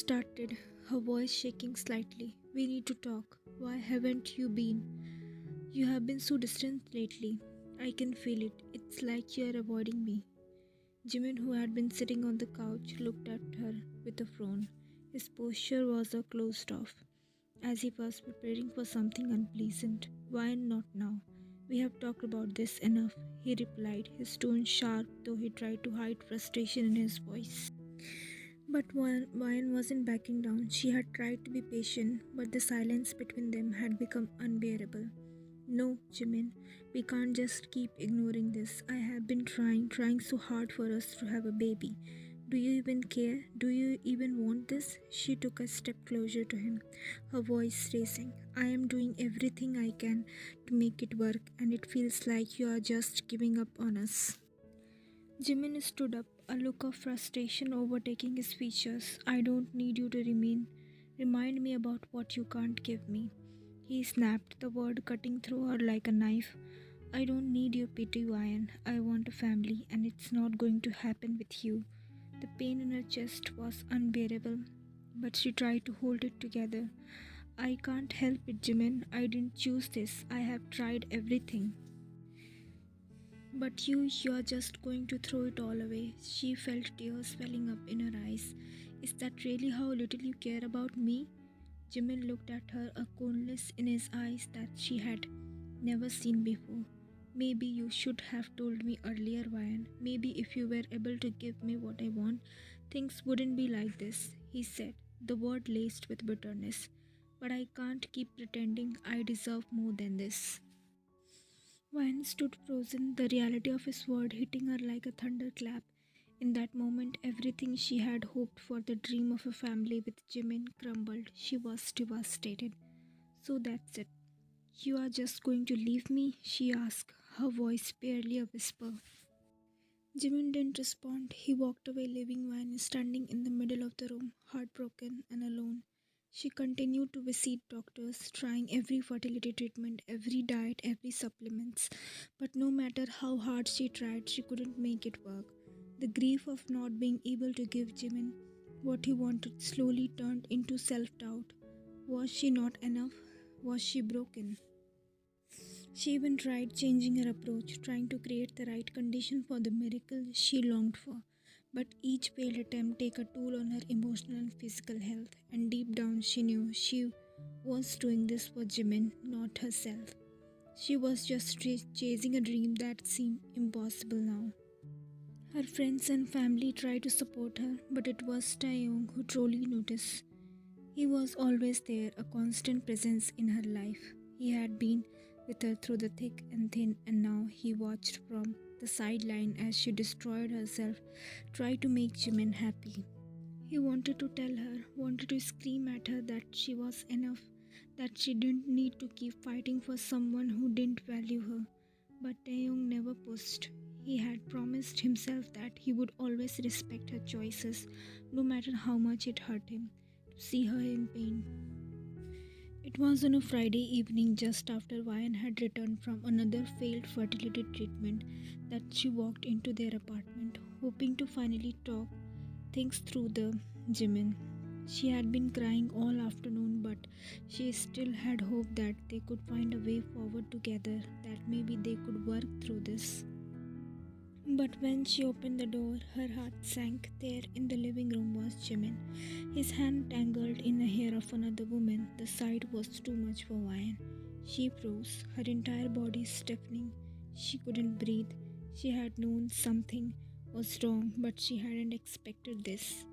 started, her voice shaking slightly. We need to talk. Why haven't you been? You have been so distant lately. I can feel it. It's like you are avoiding me. Jimin, who had been sitting on the couch, looked at her with a frown. His posture was closed off, as he was preparing for something unpleasant. Why not now? We have talked about this enough, he replied, his tone sharp though he tried to hide frustration in his voice. But Ryan wasn't backing down. She had tried to be patient, but the silence between them had become unbearable. No, Jimin, we can't just keep ignoring this. I have been trying so hard for us to have a baby. Do you even care? Do you even want this? She took a step closer to him, her voice racing. I am doing everything I can to make it work, and it feels like you are just giving up on us. Jimin stood up, a look of frustration overtaking his features. I don't need you to remind me about what you can't give me. He snapped, the word cutting through her like a knife. I don't need your pity, Ryan. I want a family, and it's not going to happen with you. The pain in her chest was unbearable, but she tried to hold it together. I can't help it, Jimin. I didn't choose this. I have tried everything. But you're just going to throw it all away. She felt tears welling up in her eyes. Is that really how little you care about me? Jimin looked at her, a coldness in his eyes that she had never seen before. Maybe you should have told me earlier, Ryan. Maybe if you were able to give me what I want, things wouldn't be like this, he said, the word laced with bitterness. But I can't keep pretending I deserve more than this. Ryan stood frozen, the reality of his word hitting her like a thunderclap. In that moment, everything she had hoped for, the dream of a family with Jimin, crumbled. She was devastated. So that's it. You are just going to leave me? She asked, her voice barely a whisper. Jimin didn't respond. He walked away, leaving Van standing in the middle of the room, heartbroken and alone. She continued to visit doctors, trying every fertility treatment, every diet, every supplements. But no matter how hard she tried, she couldn't make it work. The grief of not being able to give Jimin what he wanted slowly turned into self-doubt. Was she not enough? Was she broken? She even tried changing her approach, trying to create the right condition for the miracle she longed for. But each failed attempt took a toll on her emotional and physical health, and deep down she knew she was doing this for Jimin, not herself. She was just chasing a dream that seemed impossible now. Her friends and family tried to support her, but it was Taehyung who truly noticed. He was always there, a constant presence in her life. He had been with her through the thick and thin, and now he watched from the sideline as she destroyed herself, tried to make Jimin happy. He wanted to tell her, wanted to scream at her that she was enough, that she didn't need to keep fighting for someone who didn't value her. But Taehyung never pushed. He had promised himself that he would always respect her choices, no matter how much it hurt him to see her in pain. It was on a Friday evening just after Ryan had returned from another failed fertility treatment that she walked into their apartment, hoping to finally talk things through the Jimin. She had been crying all afternoon, but she still had hope that they could find a way forward together, that maybe they could work through this. But when she opened the door, her heart sank. There in the living room was Jimin, his hand tangled in the hair of another woman. The sight was too much for Ryan. She froze, her entire body stiffening. She couldn't breathe. She had known something was wrong, but she hadn't expected this.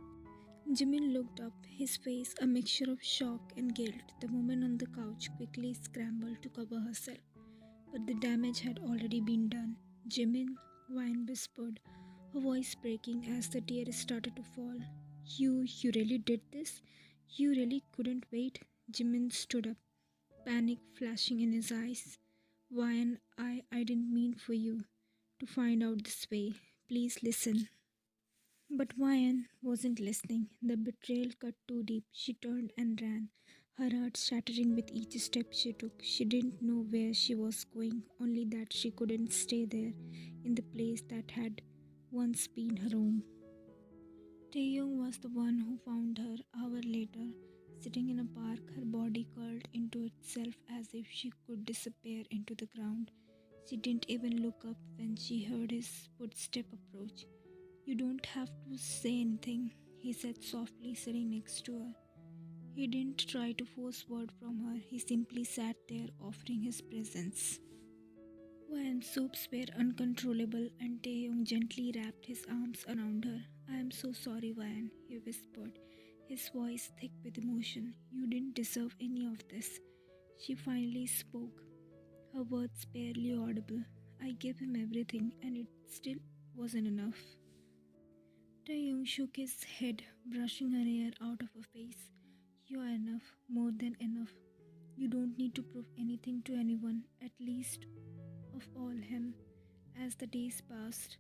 Jimin looked up, his face a mixture of shock and guilt. The woman on the couch quickly scrambled to cover herself, but the damage had already been done. Jimin, Ryan whispered, her voice breaking as the tears started to fall. You really did this? You really couldn't wait? Jimin stood up, panic flashing in his eyes. Ryan, I didn't mean for you to find out this way. Please listen. But Ryan wasn't listening. The betrayal cut too deep. She turned and ran, her heart shattering with each step she took. She didn't know where she was going, only that she couldn't stay there, in the place that had once been her home. Taehyung was the one who found her hour later, sitting in a park, her body curled into itself as if she could disappear into the ground. She didn't even look up when she heard his footstep approach. You don't have to say anything, he said softly, sitting next to her. He didn't try to force word from her, he simply sat there offering his presence. When sobs were uncontrollable and Taehyung gently wrapped his arms around her. I am so sorry, Vayan, he whispered, his voice thick with emotion. You didn't deserve any of this. She finally spoke, her words barely audible. I gave him everything and it still wasn't enough. Taehyung shook his head, brushing her hair out of her face. You are enough, more than enough. You don't need to prove anything to anyone, at least of all him. As the days passed,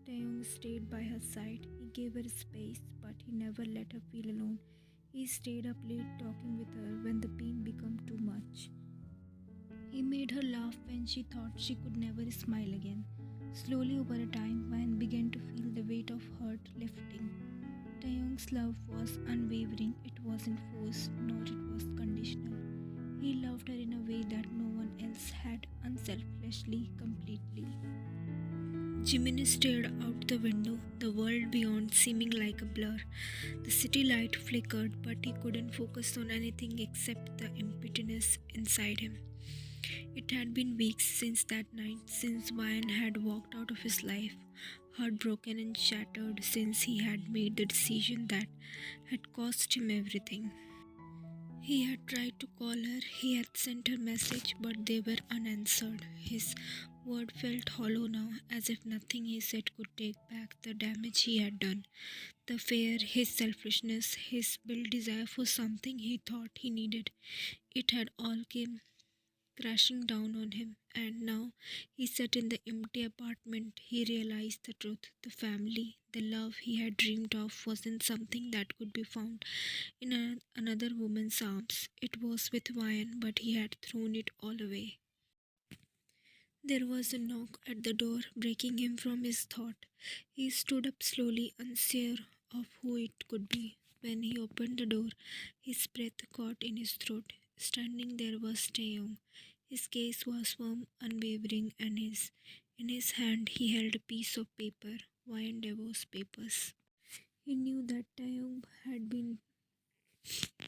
Taeyong stayed by her side. He gave her space, but he never let her feel alone. He stayed up late talking with her when the pain became too much. He made her laugh when she thought she could never smile again. Slowly over a time, Vine began to feel the weight of hurt lifting. Taeyong's love was unwavering. It wasn't forced, nor it was conditional. He loved her in a way that no one else had, unselfishly, completely. Jimin stared out the window, the world beyond seeming like a blur. The city light flickered, but he couldn't focus on anything except the emptiness inside him. It had been weeks since that night, since Ryan had walked out of his life, heartbroken and shattered, since he had made the decision that had cost him everything. He had tried to call her, he had sent her message, but they were unanswered. His word felt hollow now, as if nothing he said could take back the damage he had done. The fear, his selfishness, his built desire for something he thought he needed. It had all came crashing down on him, and now he sat in the empty apartment. He realized the truth. The family, the love he had dreamed of wasn't something that could be found in another woman's arms. It was with Ryan, but he had thrown it all away. There was a knock at the door, breaking him from his thought. He stood up slowly, unsure of who it could be. When he opened the door, his breath caught in his throat. Standing there was Taeyong. His gaze was firm, unwavering, and in his hand he held a piece of paper, Ryan Devo's papers. He knew that Taeyong had been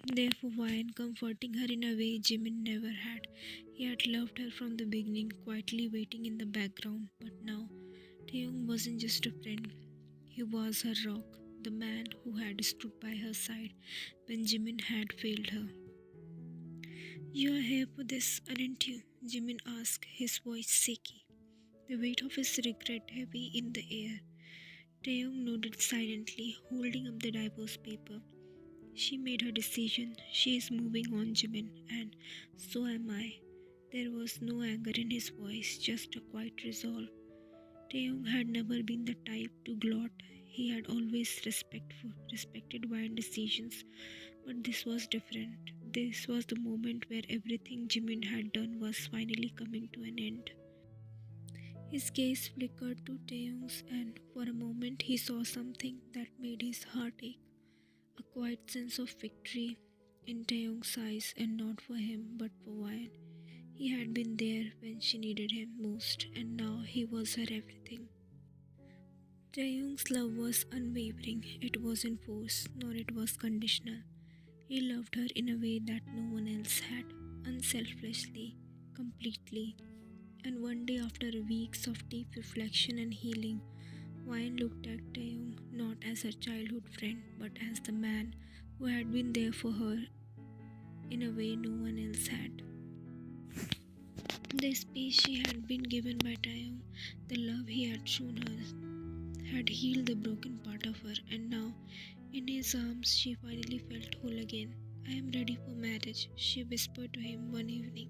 there for Ryan, comforting her in a way Jimin never had. He had loved her from the beginning, quietly waiting in the background, but now Taeyong wasn't just a friend. He was her rock, the man who had stood by her side when Jimin had failed her. You are here for this, aren't you? Jimin asked, his voice shaky, the weight of his regret heavy in the air. Taeyong nodded silently, holding up the divorce paper. She made her decision. She is moving on, Jimin, and so am I. There was no anger in his voice, just a quiet resolve. Taeyong had never been the type to gloat. He had always respected Ryan's decisions, but this was different. This was the moment where everything Jimin had done was finally coming to an end. His gaze flickered to Taeyong's, and for a moment he saw something that made his heart ache. A quiet sense of victory in Taeyong's eyes, and not for him but for Ryan. He had been there when she needed him most, and now he was her everything. Taehyung's love was unwavering. It wasn't forced, nor it was conditional. He loved her in a way that no one else had, unselfishly, completely. And one day, after weeks of deep reflection and healing, Ryan looked at Taehyung not as her childhood friend, but as the man who had been there for her in a way no one else had. The space she had been given by Taehyung, the love he had shown her, had healed the broken part of her, and now, in his arms, she finally felt whole again. I am ready for marriage, she whispered to him one evening,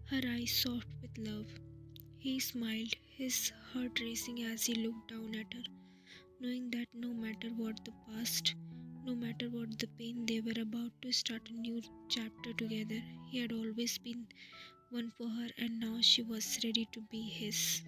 her eyes soft with love. He smiled, his heart racing as he looked down at her, knowing that no matter what the past, no matter what the pain, they were about to start a new chapter together. He had always been one for her, and now she was ready to be his.